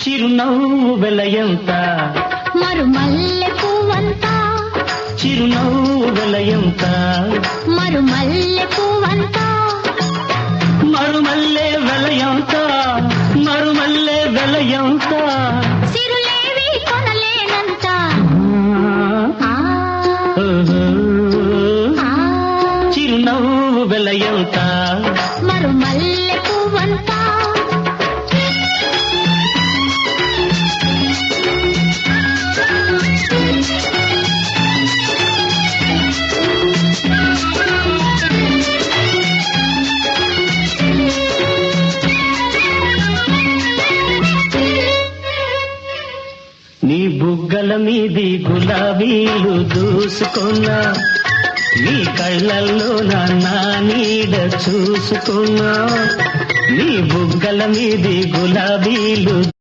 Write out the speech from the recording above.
చిరునవ్వు వెలయంత మరుమల్లె పువ్వంతా చిరునవ్వు వెలయంత మరుమల్లె పువ్వంతా మరుమల్లె వెలయంత మరుమల్లె వెలయంత సిరులేవి కొనలేనంత ఆ, ఆ, చిరునవ్వు వెలయంత మరుమల్లె పువ్వంతా నీ బుగ్గల మీది గులాబీలు దూసుకున్నా నీ కళ్ళల్లో నా నీడ చూసుకున్నా నీ బుగ్గల మీది గులాబీలు